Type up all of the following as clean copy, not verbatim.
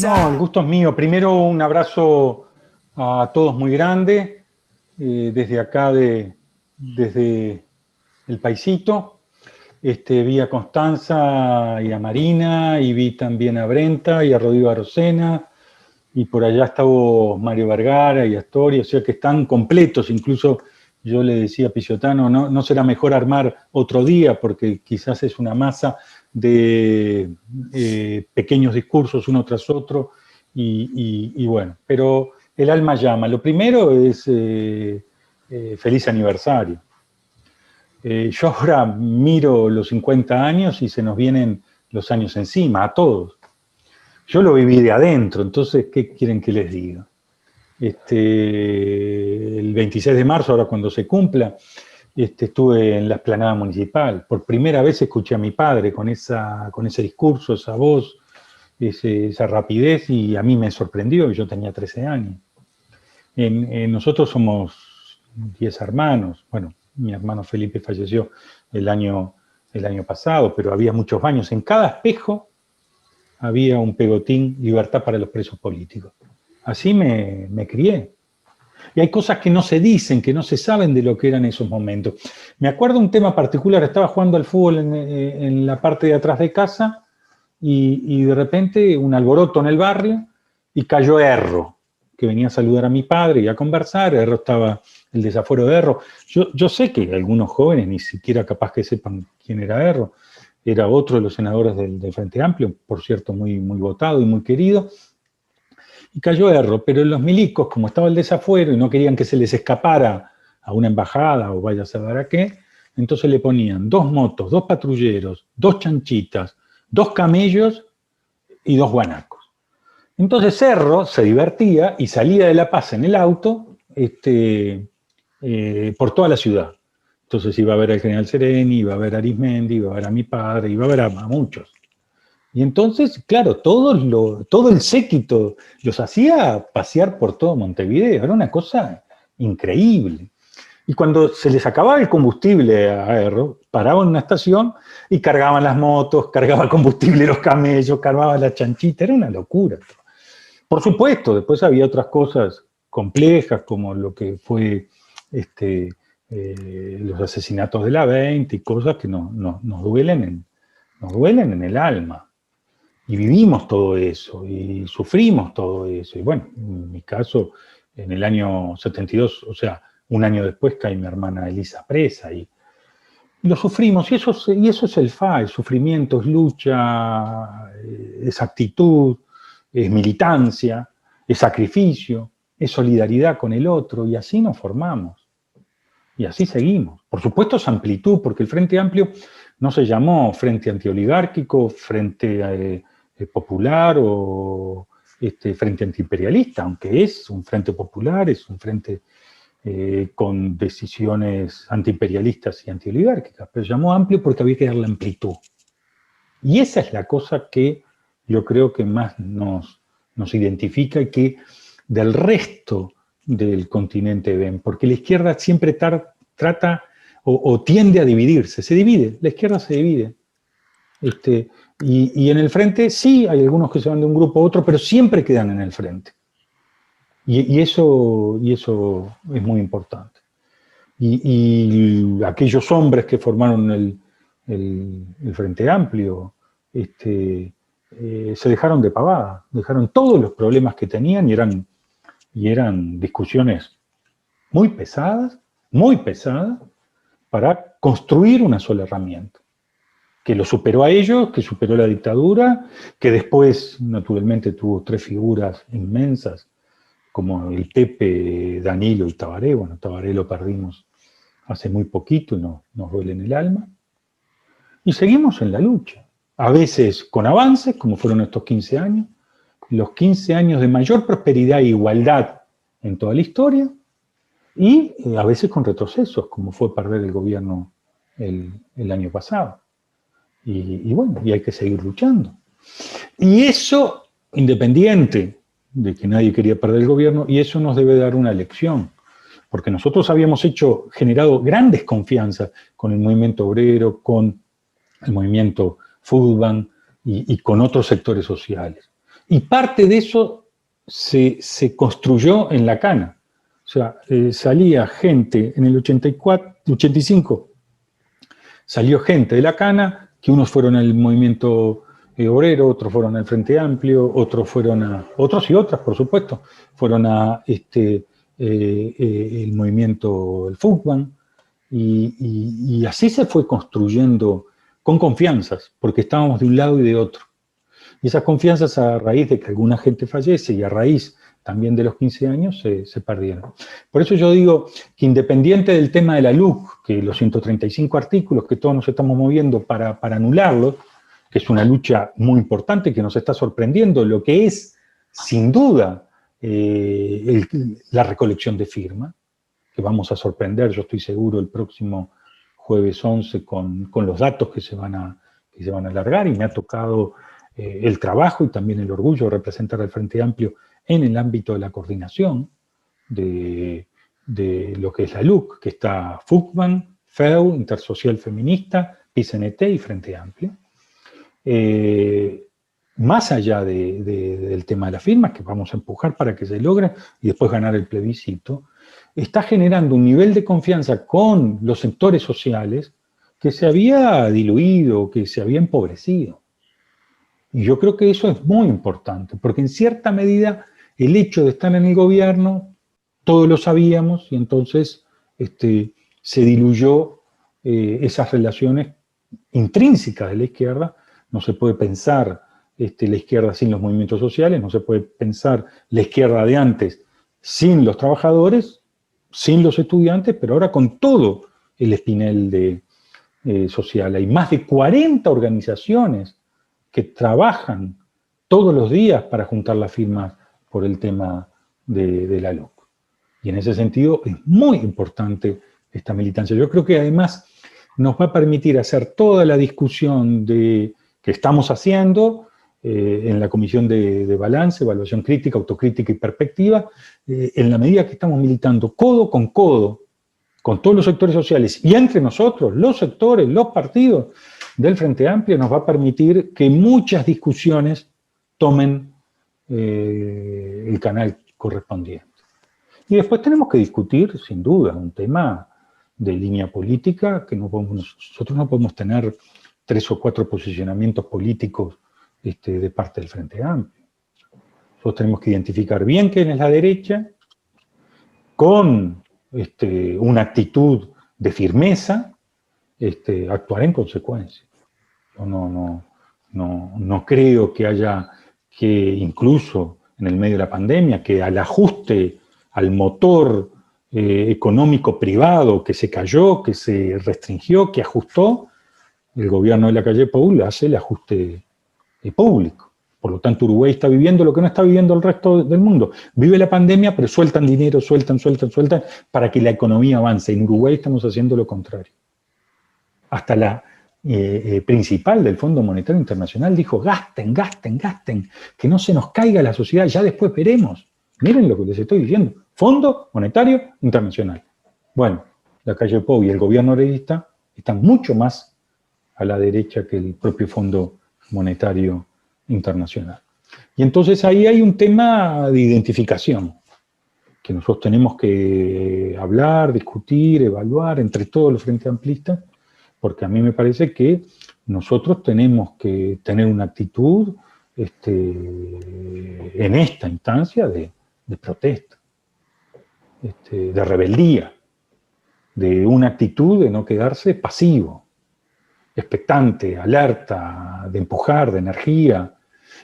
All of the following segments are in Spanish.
No, el gusto es mío. Primero un abrazo a todos muy grande, desde acá, desde el paisito. Vi a Constanza y a Marina, y vi también a Brenta y a Rodrigo Arocena, y por allá estaba Mario Vergara y Astoria, o sea que están completos. Incluso yo le decía a Pisiotano, no será mejor armar otro día, porque quizás es una masa de pequeños discursos uno tras otro, y bueno, pero el alma llama. Lo primero es feliz aniversario. Yo ahora miro los 50 años y se nos vienen los años encima, a todos. Yo lo viví de adentro, entonces, ¿qué quieren que les diga? El 26 de marzo, ahora cuando se cumpla, estuve en la explanada municipal. Por primera vez escuché a mi padre con ese discurso, esa voz, esa rapidez, y a mí me sorprendió. Yo tenía 13 años. Nosotros somos 10 hermanos. Bueno, mi hermano Felipe falleció el año pasado, pero había muchos baños. En cada espejo había un pegotín: libertad para los presos políticos. Así me crié. Y hay cosas que no se dicen, que no se saben de lo que eran esos momentos. Me acuerdo un tema particular: estaba jugando al fútbol en la parte de atrás de casa, y de repente un alboroto en el barrio, y cayó Erro, que venía a saludar a mi padre y a conversar. Erro estaba, el desafuero de Erro. Yo sé que algunos jóvenes ni siquiera capaz que sepan quién era Erro. Era otro de los senadores del Frente Amplio, por cierto, muy, muy votado y muy querido. Y cayó Erro, pero los milicos, como estaba el desafuero y no querían que se les escapara a una embajada o vaya a saber a qué, entonces le ponían 2 motos, 2 patrulleros, 2 chanchitas, 2 camellos y 2 guanacos. Entonces Erro se divertía y salía de La Paz en el auto por toda la ciudad. Entonces iba a ver al general Sereni, iba a ver a Arismendi, iba a ver a mi padre, iba a ver a muchos. Y entonces, claro, todo el séquito los hacía pasear por todo Montevideo. Era una cosa increíble. Y cuando se les acababa el combustible a Erro, paraban en una estación y cargaban las motos, cargaban combustible los camellos, cargaban la chanchita. Era una locura. Por supuesto, después había otras cosas complejas, como lo que fue los asesinatos de la 20 y cosas que nos duelen en el alma. Y vivimos todo eso, y sufrimos todo eso. Y bueno, en mi caso, en el año 72, o sea, un año después, cae mi hermana Elisa presa, y lo sufrimos. Y eso es el FA: el sufrimiento, es lucha, es actitud, es militancia, es sacrificio, es solidaridad con el otro, y así nos formamos. Y así seguimos. Por supuesto es amplitud, porque el Frente Amplio no se llamó Frente Antioligárquico, Frente Popular o Frente Antiimperialista, aunque es un frente popular, es un frente con decisiones antiimperialistas y antioligárquicas, pero se llamó amplio porque había que darle amplitud. Y esa es la cosa que yo creo que más nos identifica, y que del resto del continente ven, porque la izquierda siempre trata o tiende a dividirse. Se divide, la izquierda se divide. Y en el frente sí hay algunos que se van de un grupo a otro, pero siempre quedan en el frente. Y eso es muy importante. Y aquellos hombres que formaron el Frente Amplio se dejaron de pavada, dejaron todos los problemas que tenían, y eran discusiones muy pesadas, para construir una sola herramienta, que lo superó a ellos, que superó la dictadura, que después naturalmente tuvo 3 figuras inmensas, como el Pepe, Danilo y Tabaré. Bueno, Tabaré lo perdimos hace muy poquito y nos duele en el alma. Y seguimos en la lucha, a veces con avances, como fueron estos 15 años, los 15 años de mayor prosperidad e igualdad en toda la historia, y a veces con retrocesos, como fue perder el gobierno el año pasado. Y bueno, y hay que seguir luchando. Y eso, independiente de que nadie quería perder el gobierno, y eso nos debe dar una lección, porque nosotros habíamos generado grandes confianzas con el movimiento obrero, con el movimiento Foodbank y con otros sectores sociales. Y parte de eso se construyó en La Cana. O sea, salía gente en el 85, salió gente de La Cana, que unos fueron al movimiento obrero, otros fueron al Frente Amplio, otros y otras, por supuesto, fueron a el movimiento, el FUCBAN, y así se fue construyendo con confianzas, porque estábamos de un lado y de otro. Y esas confianzas, a raíz de que alguna gente fallece y a raíz también de los 15 años, se perdieron. Por eso yo digo que, independiente del tema de la LUC, que los 135 artículos que todos nos estamos moviendo para anularlos, que es una lucha muy importante que nos está sorprendiendo, lo que es, sin duda, la recolección de firmas, que vamos a sorprender, yo estoy seguro, el próximo jueves 11 con los datos que se van a alargar, y me ha tocado el trabajo y también el orgullo de representar al Frente Amplio en el ámbito de la coordinación de lo que es la LUC, que está FUCBAN, FEU, Intersocial Feminista, PICNT y Frente Amplio. Más allá del tema de las firmas, que vamos a empujar para que se logre y después ganar el plebiscito, está generando un nivel de confianza con los sectores sociales que se había diluido, que se había empobrecido. Y yo creo que eso es muy importante, porque en cierta medida el hecho de estar en el gobierno, todos lo sabíamos, y entonces se diluyó esas relaciones intrínsecas de la izquierda. No se puede pensar la izquierda sin los movimientos sociales, no se puede pensar la izquierda de antes sin los trabajadores, sin los estudiantes, pero ahora con todo el espinel social. Hay más de 40 organizaciones que trabajan todos los días para juntar las firmas por el tema de la LUC. Y en ese sentido es muy importante esta militancia. Yo creo que además nos va a permitir hacer toda la discusión que estamos haciendo en la Comisión de Balance, Evaluación Crítica, Autocrítica y Perspectiva, en la medida que estamos militando codo con todos los sectores sociales y entre nosotros, los sectores, los partidos del Frente Amplio, nos va a permitir que muchas discusiones tomen el canal correspondiente. Y después tenemos que discutir, sin duda, un tema de línea política, que nosotros no podemos tener 3 o 4 posicionamientos políticos de parte del Frente Amplio. Nosotros tenemos que identificar bien quién es la derecha, con una actitud de firmeza, actuar en consecuencia. Yo no creo que haya que, incluso en el medio de la pandemia, que al ajuste al motor económico privado que se cayó, que se restringió, que ajustó, el gobierno de la calle Pou hace el ajuste público. Por lo tanto, Uruguay está viviendo lo que no está viviendo el resto del mundo. Vive la pandemia, pero sueltan dinero, sueltan, para que la economía avance. En Uruguay estamos haciendo lo contrario. Hasta la principal del Fondo Monetario Internacional dijo: gasten, que no se nos caiga la sociedad, ya después veremos. Miren lo que les estoy diciendo. Fondo Monetario Internacional. Bueno, la calle Pou y el gobierno heredista están mucho más a la derecha que el propio Fondo Monetario Internacional. Y entonces ahí hay un tema de identificación que nosotros tenemos que hablar, discutir, evaluar entre todos los frentes amplistas, porque a mí me parece que nosotros tenemos que tener una actitud en esta instancia de protesta, de rebeldía, de una actitud de no quedarse pasivo, expectante, alerta, de empujar, de energía,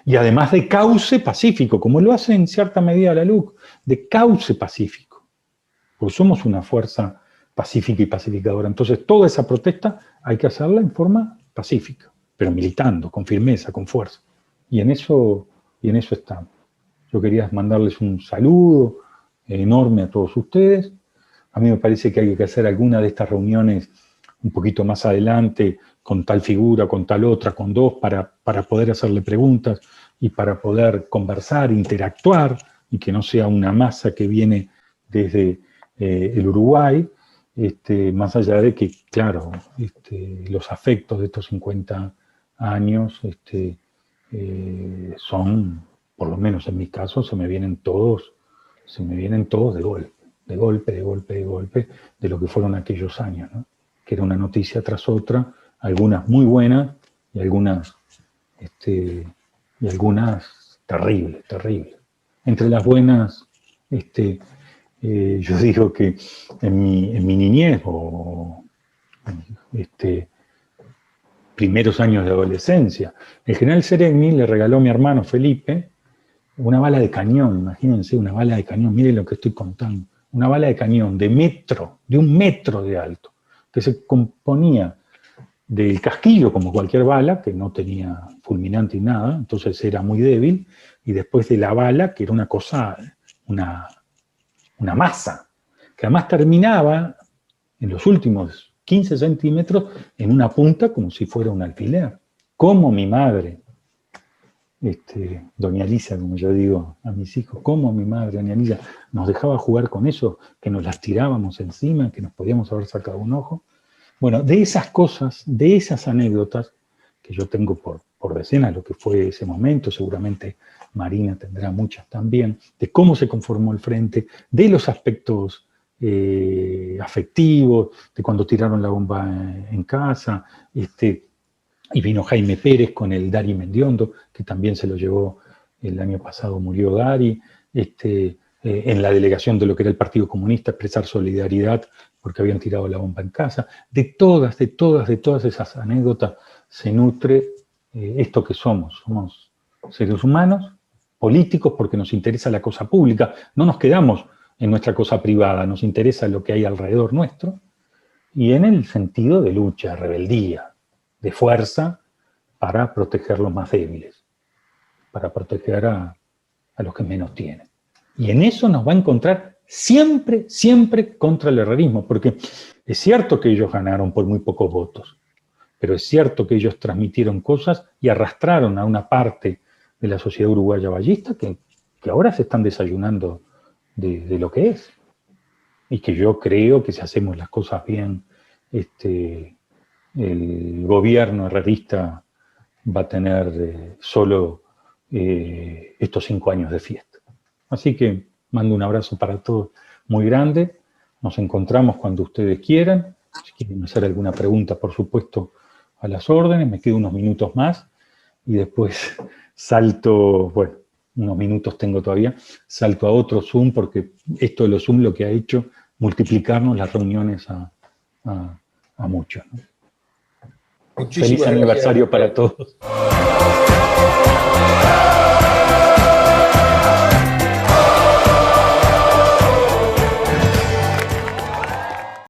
y además de cauce pacífico, como lo hace en cierta medida la LUC, de cauce pacífico, porque somos una fuerza pacífica y pacificadora. Entonces toda esa protesta hay que hacerla en forma pacífica, pero militando, con firmeza, con fuerza. Y en eso estamos. Yo quería mandarles un saludo enorme a todos ustedes. A mí me parece que hay que hacer alguna de estas reuniones un poquito más adelante, con tal figura, con tal otra, con dos, para poder hacerle preguntas y para poder conversar, interactuar, y que no sea una masa que viene desde el Uruguay, más allá de que, claro, los afectos de estos 50 años son por lo menos en mi caso, se me vienen todos de golpe, de golpe, de golpe, de golpe, de lo que fueron aquellos años, ¿no? Que era una noticia tras otra, algunas muy buenas y algunas terribles, terribles. Entre las buenas, yo digo que en mi niñez o primeros años de adolescencia, el general Sereni le regaló a mi hermano Felipe una bala de cañón, imagínense, una bala de cañón, miren lo que estoy contando, una bala de cañón de 1 metro de alto, que se componía del casquillo, como cualquier bala, que no tenía fulminante y nada, entonces era muy débil, y después de la bala, que era una cosa, una masa, que además terminaba en los últimos 15 centímetros en una punta como si fuera un alfiler. Como mi madre, doña Lisa, como yo digo a mis hijos, como mi madre, doña Lisa, nos dejaba jugar con eso, que nos las tirábamos encima, que nos podíamos haber sacado un ojo. Bueno, de esas cosas, de esas anécdotas, que yo tengo por decenas lo que fue ese momento, seguramente Marina tendrá muchas también, de cómo se conformó el frente, de los aspectos afectivos, de cuando tiraron la bomba en casa, y vino Jaime Pérez con el Dari Mendiondo, que también se lo llevó el año pasado, murió Dari, en la delegación de lo que era el Partido Comunista, expresar solidaridad porque habían tirado la bomba en casa. De todas esas anécdotas se nutre esto que somos. Somos seres humanos, políticos porque nos interesa la cosa pública, no nos quedamos en nuestra cosa privada, nos interesa lo que hay alrededor nuestro, y en el sentido de lucha, rebeldía, de fuerza para proteger los más débiles, para proteger a los que menos tienen. Y en eso nos va a encontrar siempre, siempre contra el herrerismo, porque es cierto que ellos ganaron por muy pocos votos, pero es cierto que ellos transmitieron cosas y arrastraron a una parte de la sociedad uruguaya ballista que ahora se están desayunando de lo que es. Y que yo creo que si hacemos las cosas bien, el gobierno herrerista va a tener solo estos 5 años de fiesta. Así que mando un abrazo para todos muy grande. Nos encontramos cuando ustedes quieran. Si quieren hacer alguna pregunta, por supuesto, a las órdenes. Me quedo unos minutos más y después salto, bueno, unos minutos tengo todavía, salto a otro Zoom porque esto de los Zoom lo que ha hecho multiplicarnos las reuniones a muchos, ¿no? Feliz aniversario para todos.